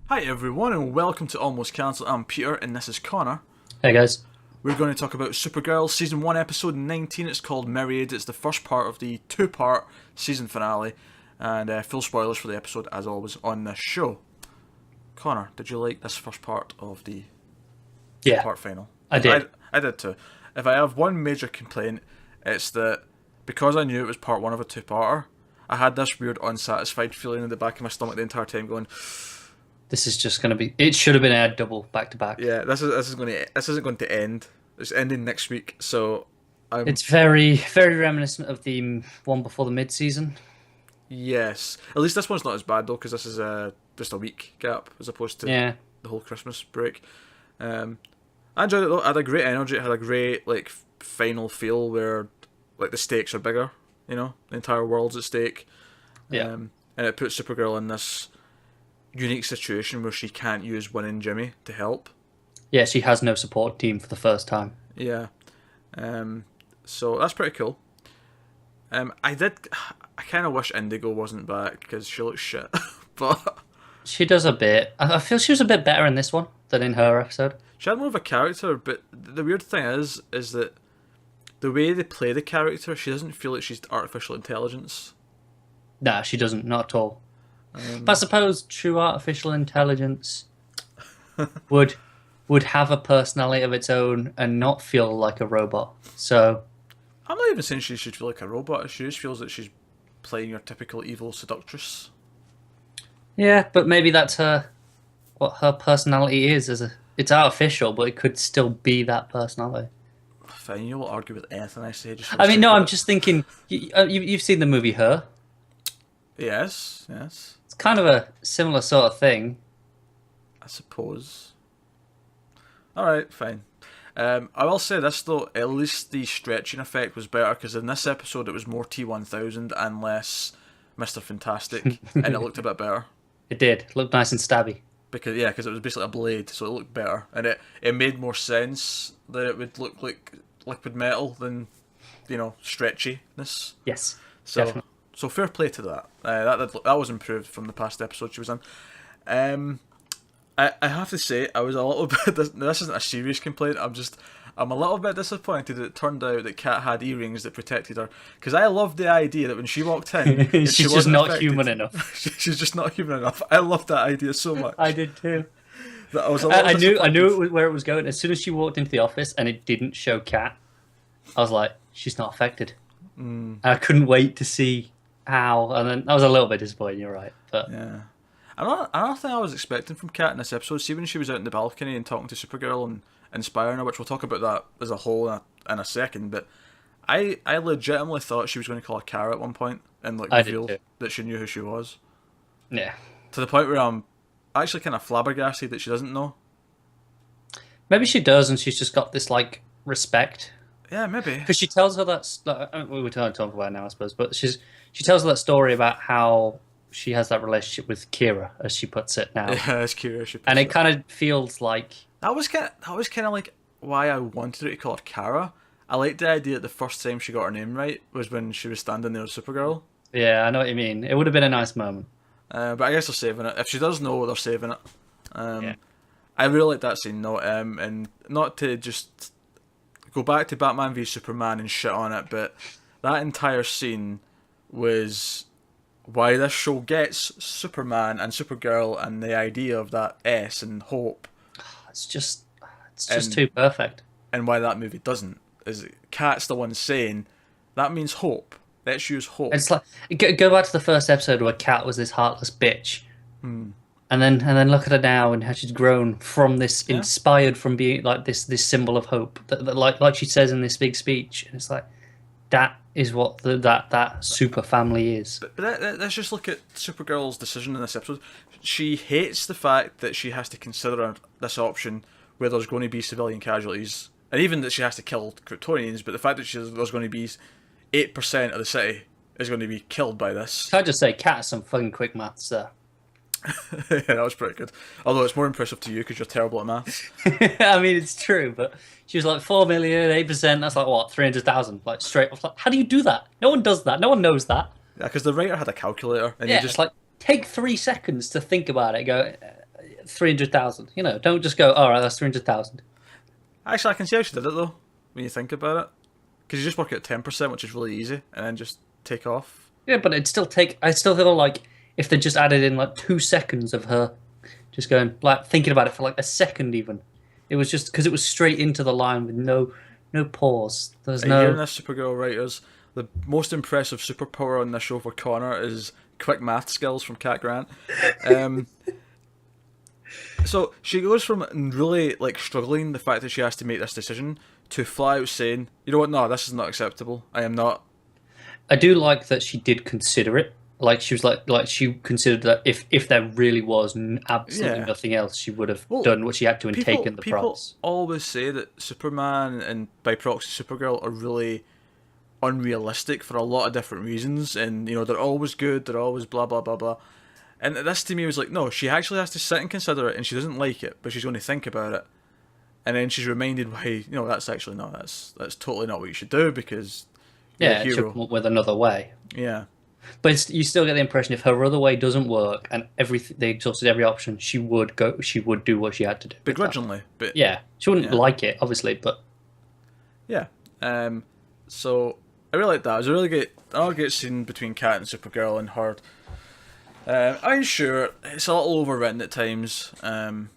Hi everyone and welcome to Almost Cancelled. I'm Peter and this is Connor. Hey guys. We're going to talk about Supergirl Season 1 Episode 19. It's called Myriad. It's the first part of the two-part season finale. And full spoilers for the episode as always on this show. Connor, did you like this first part of the two-part final? I did. I did too. If I have one major complaint, it's that because I knew it was part one of a two-parter, I had this weird unsatisfied feeling in the back of my stomach the entire time going, this is just going to be... It should have been aired double, back to back. yeah, this isn't going to end. It's ending next week, so It's very, very reminiscent of the one before the mid-season. yes. At least this one's not as bad though, because this is just a week gap as opposed to the whole Christmas break. I enjoyed it though. It had a great energy. It had a great final feel where the stakes are bigger. You know, the entire world's at stake. Yeah. And it puts Supergirl in this unique situation where she can't use winning Jimmy to help. Yeah, she has no support team for the first time. Yeah. So that's pretty cool. I kind of wish Indigo wasn't back because she looks shit. But She does a bit. I feel she was a bit better in this one than in her episode. she had more of a character, but the weird thing is that the way they play the character, she doesn't feel like she's artificial intelligence. Nah, she doesn't, not at all. But I suppose true artificial intelligence would have a personality of its own and not feel like a robot. So I'm not even saying she should feel like a robot. She just feels that she's playing your typical evil seductress. yeah, but maybe that's what her personality is. It's artificial, but it could still be that personality. Fine, you will argue with anything I say. Just I mean, no, I'm just thinking. You've seen the movie Her. Yes. It's kind of a similar sort of thing. I suppose. Alright, fine. I will say this though, at least the stretching effect was better because in this episode it was more T-1000 and less Mr. Fantastic, and it looked a bit better. It did. It looked nice and stabby. Because it was basically a blade, so it looked better, and it made more sense that it would look like liquid metal than, stretchiness. Yes, So definitely. so fair play to that. That was improved from the past episode she was in. I have to say I was a little bit. This isn't a serious complaint. I'm a little bit disappointed that it turned out that Kat had earrings that protected her. Because I loved the idea that when she walked in, She's she just wasn't not affected. human enough. She's just not human enough. I loved that idea so much. I did too. That I was a little I knew disappointed. where it was going. As soon as she walked into the office and it didn't show Kat, I was like, she's not affected. And I couldn't wait to see how. And then I was a little bit disappointed. You're right, but Yeah. Another thing I was expecting from Kat in this episode, see when she was out in the balcony and talking to Supergirl and inspiring her, which we'll talk about that as a whole in a second, but I legitimately thought she was going to call her Kara at one point and I did reveal too. that she knew who she was. yeah. To the point where I'm actually kind of flabbergasted that she doesn't know. Maybe she does, and she's just got this respect. Yeah, maybe. Because she tells her that we were talking about it now, I suppose. But she tells her that story about how she has that relationship with Kira, as she puts it now, Yeah, it's curious. and it kind of feels like That was kind of like why I wanted her to call her Kara. I liked the idea that the first time she got her name right was when she was standing there with Supergirl. yeah, I know what you mean. It would have been a nice moment. But I guess they're saving it. If she does know, they're saving it. Yeah. I really like that scene though, and not to just go back to Batman v Superman and shit on it, but that entire scene was why this show gets Superman and Supergirl and the idea of that S and hope, It's just And- too perfect. and why that movie doesn't. Is Kat's the one saying that means hope. Let's use hope. It's like go back to the first episode where Kat was this heartless bitch, and then look at her now and how she's grown from this, inspired from being like this symbol of hope that like she says in this big speech, and it's like that is what that super family is. But let's just look at Supergirl's decision in this episode. She hates the fact that she has to consider this option where there's going to be civilian casualties, and even that she has to kill Kryptonians, but the fact that there's going to be 8% of the city is going to be killed by this. Can I just say, Kat, some fucking quick maths there. Yeah, that was pretty good. Although it's more impressive to you because you're terrible at maths. I mean, it's true, but she was like 4 million, 8%. That's like what, 300,000, like straight off. Like, how do you do that? No one does that. No one knows that. Yeah, because the writer had a calculator, and Yeah, you just it's like take 3 seconds to think about it. Go, 300,000. Don't just go, all right, that's 300,000. Actually, I can see how she did it though, when you think about it. Because you just work at 10%, which is really easy, and then just take off. Yeah, but I still feel like if they just added in like 2 seconds of her just going, like, thinking about it for like a second even. It was just because it was straight into the line with no pause. There's Are you hearing no. this, Supergirl writers? The most impressive superpower on this show for Connor is quick math skills from Cat Grant. So she goes from really like struggling the fact that she has to make this decision to fly out saying, "You know what? No, this is not acceptable. I am not." I do like that she did consider it. Like she was like she considered that if there really was absolutely Yeah. nothing else, she would have Well, done what she had to and taken the people price. always say that Superman and by proxy Supergirl are really unrealistic for a lot of different reasons, and they're always good, they're always blah blah blah blah. And this to me was like, no, she actually has to sit and consider it, and she doesn't like it, but she's going to think about it, and then she's reminded why that's actually no, that's totally not what you should do because you're a Yeah, it should hero. come up with another way. Yeah, But you still get the impression if her other way doesn't work and they exhausted every option, she would go. She would do what she had to do. begrudgingly, but Yeah, she wouldn't Yeah. like it, obviously, but yeah. So I really like that. It was a really great scene between Cat and Supergirl and her. I'm sure it's a little overwritten at times, and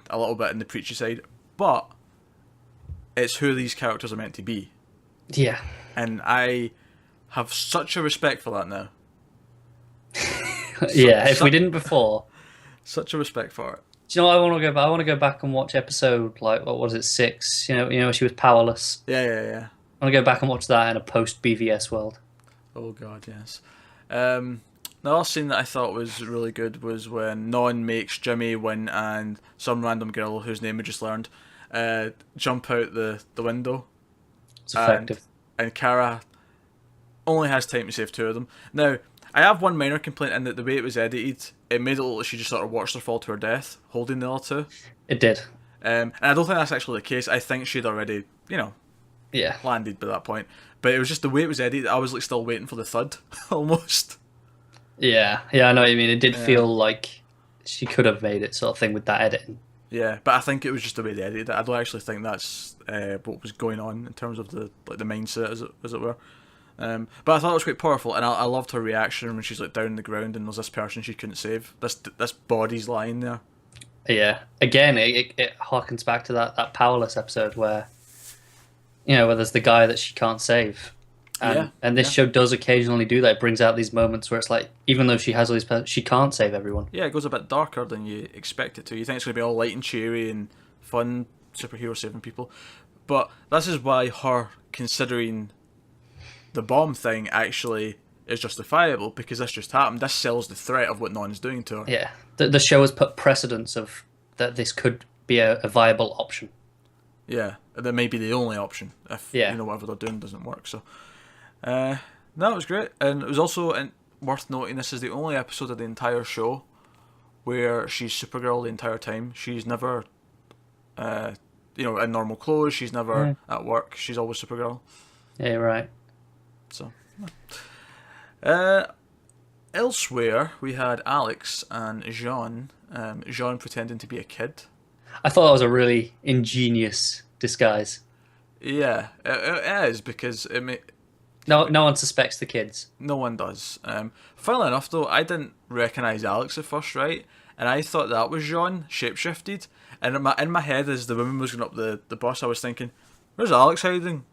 a little bit in the preachy side, but it's who these characters are meant to be, yeah, and I have such a respect for that now. yeah. If we didn't before, Such a respect for it. do you know what I want to go back? I want to go back and watch episode like what was it 6? She was powerless. Yeah. I want to go back and watch that in a post BVS world. Oh God, yes. The other scene that I thought was really good was when Non makes Jimmy win and some random girl whose name we just learned jump out the window. It's effective. And Kara only has time to save two of them. Now, I have one minor complaint in that the way it was edited, it made it look like she just sort of watched her fall to her death, holding the other two. It did. And I don't think that's actually the case. I think she'd already, Yeah. landed by that point. But it was just the way it was edited, I was like still waiting for the thud, almost. Yeah. I know what you mean. It did feel like she could have made it sort of thing with that editing. Yeah, but I think it was just the way they edited it. I don't actually think that's what was going on in terms of the mindset, as it were. But I thought it was quite powerful, and I loved her reaction when she's like down the ground and there's this person she couldn't save. This body's lying there. Yeah. Again, it harkens back to that Powerless episode where there's the guy that she can't save. And this show does occasionally do that. It brings out these moments where it's like, even though she has all these she can't save everyone. Yeah, it goes a bit darker than you expect it to. You think it's going to be all light and cheery and fun, superhero saving people. But this is why her considering the bomb thing actually is justifiable, because this just happened. This sells the threat of what Non's doing to her. Yeah. The show has put precedence of that this could be a viable option. Yeah, that may be the only option if whatever they're doing doesn't work. So, no, it was great, and it was also worth noting this is the only episode of the entire show where she's Supergirl the entire time. She's never, in normal clothes. She's never at work. She's always Supergirl. Yeah, you're right. So, elsewhere we had Alex and Jean. Jean pretending to be a kid. I thought that was a really ingenious disguise. Yeah, it is because No one suspects the kids. no one does. Funnily enough, though, I didn't recognise Alex at first, right? And I thought that was Jean shapeshifted. And in my head, as the woman was going up the bus, I was thinking, "Where's Alex hiding?"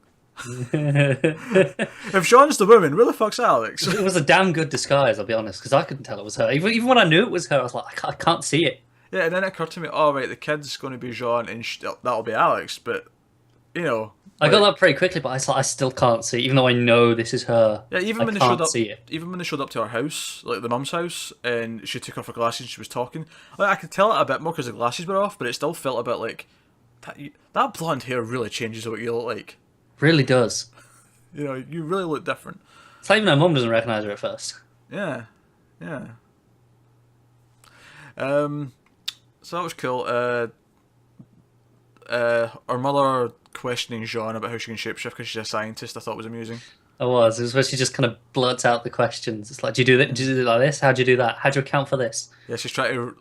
If Jean's the woman, where the fuck's Alex? It was a damn good disguise, I'll be honest, because I couldn't tell it was her. Even when I knew it was her, I was like, I can't see it. Yeah, and then it occurred to me, oh right, the kid's going to be Jean, and that'll be Alex. But I got that pretty quickly, but I still can't see, even though I know this is her. Yeah, even when they can't showed up, see it. even when they showed up to her house, like the mum's house, and she took off her glasses and she was talking, like, I could tell it a bit more because the glasses were off, but it still felt a bit like that blonde hair really changes what you look like. Really does. You really look different. It's like even her mum doesn't recognise her at first. Yeah. So that was cool. Our mother questioning Jean about how she can shapeshift because she's a scientist, I thought was amusing. It was where she just kind of blurts out the questions. It's like, do you do it like this? How do you do that? How do you account for this? Yeah, she's trying to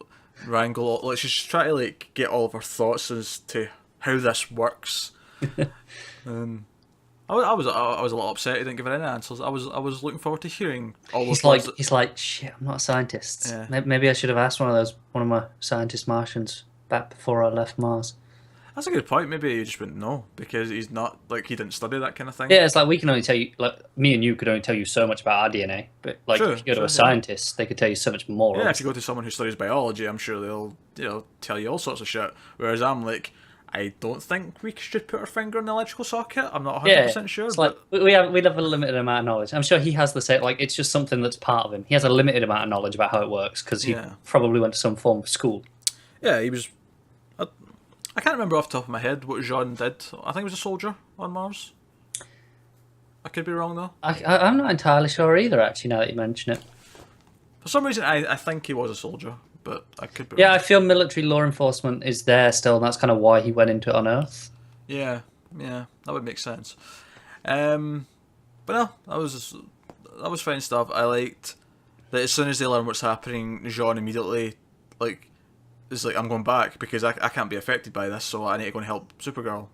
wrangle. Like she's trying to like get all of her thoughts as to how this works. I was a little upset he didn't give her any answers. I was looking forward to hearing all those words. He's like, shit, I'm not a scientist. Yeah. Maybe I should have asked one of my scientist Martians back before I left Mars. That's a good point. Maybe you just wouldn't know because he's not like he didn't study that kind of thing. Yeah, it's like we can only tell you, like me and you could only tell you so much about our DNA, but like if you go to a scientist, they could tell you so much more. Yeah, if you go to someone who studies biology, I'm sure they'll tell you all sorts of shit. Whereas I'm like, I don't think we should put our finger in the electrical socket. I'm not 100% sure. It's like we have a limited amount of knowledge. I'm sure he has the same. Like it's just something that's part of him. He has a limited amount of knowledge about how it works because he probably went to some form of school. Yeah, he was. I can't remember off the top of my head what Jean did. I think he was a soldier on Mars. I could be wrong though. I'm not entirely sure either. Actually, now that you mention it, for some reason I think he was a soldier, but I could be. Yeah, wrong. I feel military law enforcement is there still, and that's kind of why he went into it on Earth. Yeah, that would make sense. But no, that was fine stuff. I liked that as soon as they learn what's happening, Jean immediately is like, I'm going back because I can't be affected by this, so I need to go and help Supergirl.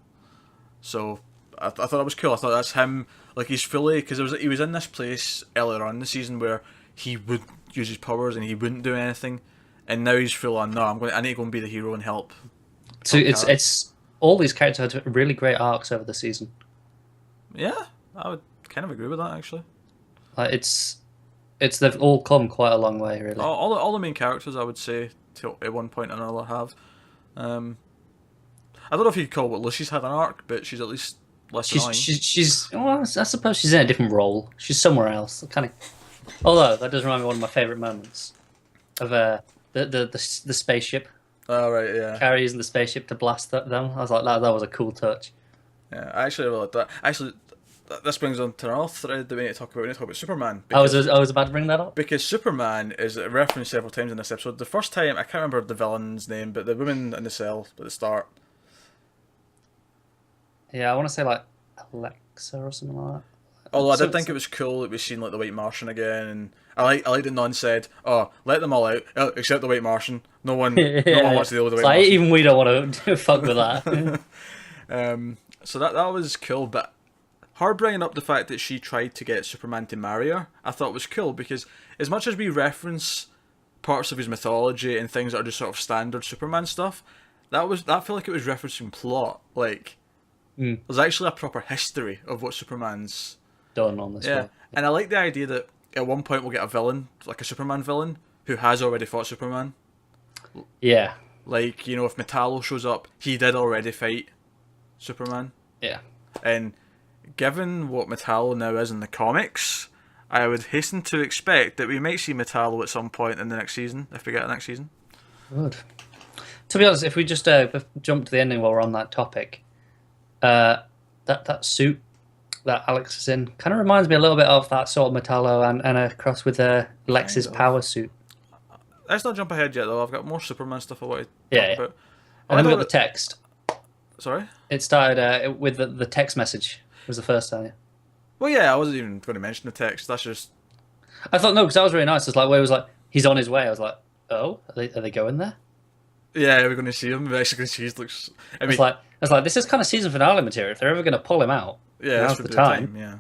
So I thought that was cool. I thought that's him. Like he's fully because he was in this place earlier on in the season where he would use his powers and he wouldn't do anything, and now he's full on. No, I need to go and be the hero and help. So it's all these characters had really great arcs over the season. Yeah, I would kind of agree with that actually. Like they've all come quite a long way, really. All the main characters, I would say, at one point or another have. I don't know if you'd call what Lucy's had an arc, but she's at least less annoying. She's well, I suppose she's in a different role. She's somewhere else. Kind of. Although that does remind me of one of my favourite moments of the spaceship. Oh right, yeah. Carrie using the spaceship to blast them. I was like, that was a cool touch. Yeah, I actually really like that. Actually, this brings on to another thread that we need to talk about. We need to talk about Superman. I was about to bring that up. Because Superman is referenced several times in this episode. The first time, I can't remember the villain's name, but the woman in the cell at the start. Yeah, I want to say like Alexa or something like that. Although I did think it was cool that we seen like the White Martian again, and I like that none said, "Oh, let them all out except the White Martian." No one wants to deal with the White Martian. Even we don't want to fuck with that. So that was cool, but her bringing up the fact that she tried to get Superman to marry her, I thought was cool because as much as we reference parts of his mythology and things that are just sort of standard Superman stuff, that felt like it was referencing plot. Like there's actually a proper history of what Superman's done on this one. And I like the idea that at one point we'll get a villain, like a Superman villain, who has already fought Superman. Yeah. Like, you know, if Metallo shows up, he did already fight Superman. Yeah. And given what Metallo now is in the comics, I would hasten to expect that we might see Metallo at some point in the next season, if we get a next season. Good. To be honest, if we just jump to the ending while we're on that topic, that suit that Alex is in kind of reminds me a little bit of that sort of Metallo and a cross with Lex's power suit. Let's not jump ahead yet, though. I've got more Superman stuff I want to talk about. And then we got the text. Sorry? It started with the text message. Was the first time. Well, yeah, I wasn't even going to mention the text. That's just... I thought, no, because that was really nice. It's like, where it was like, he's on his way. I was like, oh, are they going there? Yeah, we're going to see him. We're actually going to see his looks... I was like, this is kind of season finale material. If they're ever going to pull him out, yeah, now's the time. Yeah.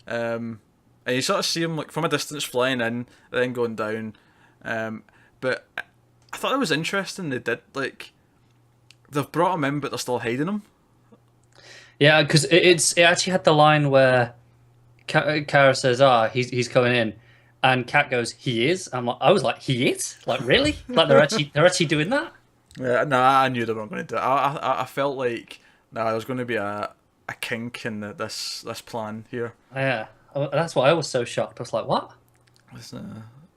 And you sort of see him like from a distance flying in, then going down. But I thought it was interesting. They did like they've brought him in, but they're still hiding him. Yeah, because it actually had the line where Kara says, he's coming in," and Kat goes, "He is." I was like, "He is? Like really? Like they're actually doing that?" Yeah, no, I knew they weren't going to do it. I felt like there was going to be a kink in this plan here. Yeah, that's why I was so shocked. I was like, "What?"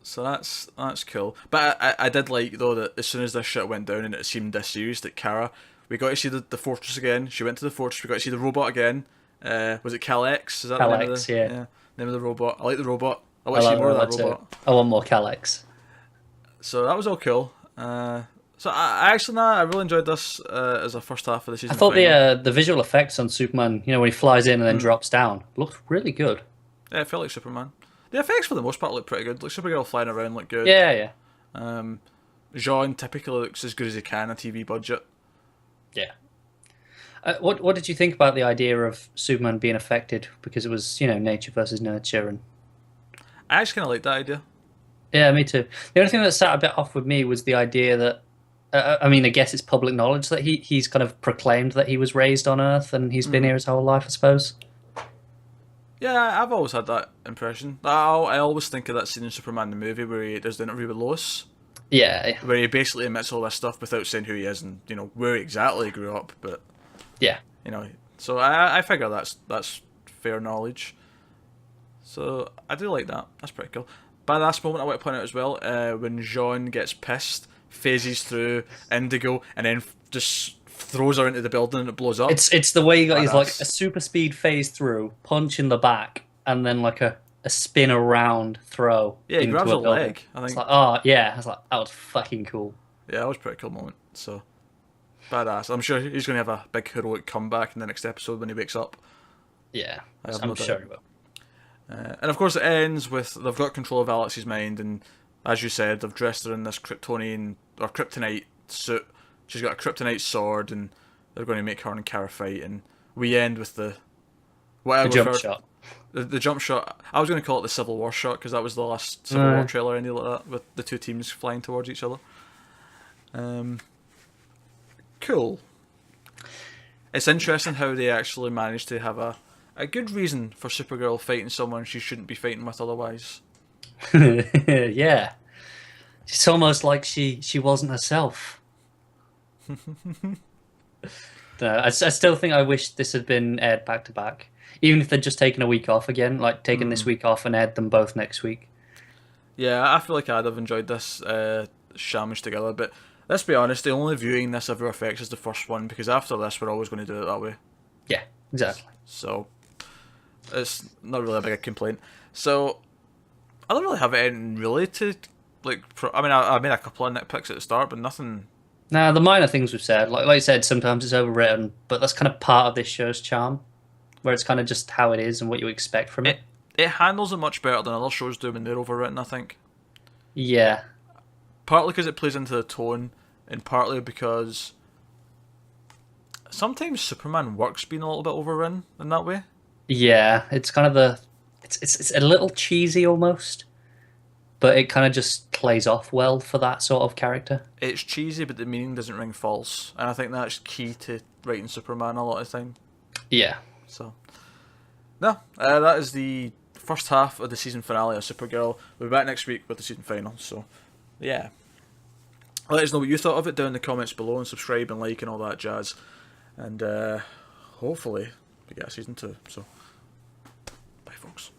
So that's cool. But I did like though that as soon as this shit went down and it seemed disused, that Kara, we got to see the fortress again. She went to the fortress. We got to see the robot again. Was it Cal-X? Is that Cal-X, the name of the name of the robot? I like the robot. I want to see more of that robot. I want more Cal-X. So that was all cool. So I really enjoyed this as a first half of the season. I thought the visual effects on Superman, when he flies in and then drops down, looked really good. Yeah, it felt like Superman. The effects for the most part look pretty good. Like Supergirl flying around look good. Yeah. Jean typically looks as good as he can on a TV budget. Yeah. What did you think about the idea of Superman being affected because it was nature versus nurture and I actually kind of like that idea. yeah, me too. The only thing that sat a bit off with me was the idea that I mean, I guess it's public knowledge that he's kind of proclaimed that he was raised on Earth and he's been here his whole life, I suppose. Yeah, I've always had that impression. I always think of that scene in Superman the movie where he does the interview with Lois, Yeah, where he basically admits all this stuff without saying who he is and where exactly he grew up. But yeah. so I figure that's fair knowledge. So I do like that. That's pretty cool. Badass moment I want to point out as well, when Jean gets pissed, phases through Indigo, and then just throws her into the building and it blows up. It's the way he got his like Badass. a super speed phase through, punch in the back, and then like a spin around throw. Yeah, he into grabs a a building. leg. I It's think. like, oh yeah, I was like, that was fucking cool. Yeah, that was a pretty cool moment. So badass. I'm sure he's going to have a big heroic comeback in the next episode when he wakes up. Yeah, I have I'm no doubt. sure he will. And of course, it ends with they've got control of Alex's mind, and as you said, they've dressed her in this Kryptonian or Kryptonite suit. She's got a Kryptonite sword, and they're going to make her and Kara fight. And we end with the The jump shot. The jump shot. I was going to call it the Civil War shot because that was the last Civil War trailer, ended like that, with the two teams flying towards each other. Cool. It's interesting how they actually managed to have a good reason for Supergirl fighting someone she shouldn't be fighting with otherwise. Yeah, it's almost like she wasn't herself. I still think I wish this had been aired back to back, even if they'd just taken a week off again, like taken this week off and aired them both next week. Yeah, I feel like I'd have enjoyed this sandwiched together, but let's be honest, the only viewing this ever affects is the first one, because after this we're always going to do it that way. Yeah, exactly. So it's not really a big complaint. So I don't really have anything really to like. I made a couple of nitpicks at the start, but nothing. Now the minor things we've said, like I said, sometimes it's overwritten, but that's kind of part of this show's charm, where it's kind of just how it is and what you expect from it. It handles it much better than other shows do when they're overwritten, I think. Yeah, Partly because it plays into the tone, and partly because sometimes Superman works being a little bit overrun in that way. yeah, it's kind of it's a little cheesy almost, but it kind of just plays off well for that sort of character. It's cheesy, but the meaning doesn't ring false, and I think that's key to writing Superman a lot of the time. Yeah. So, no, that is the first half of the season finale of Supergirl. We'll be back next week with the season final. So, yeah. Let us know what you thought of it down in the comments below, and subscribe and like and all that jazz. And hopefully we get a season 2. So, bye folks.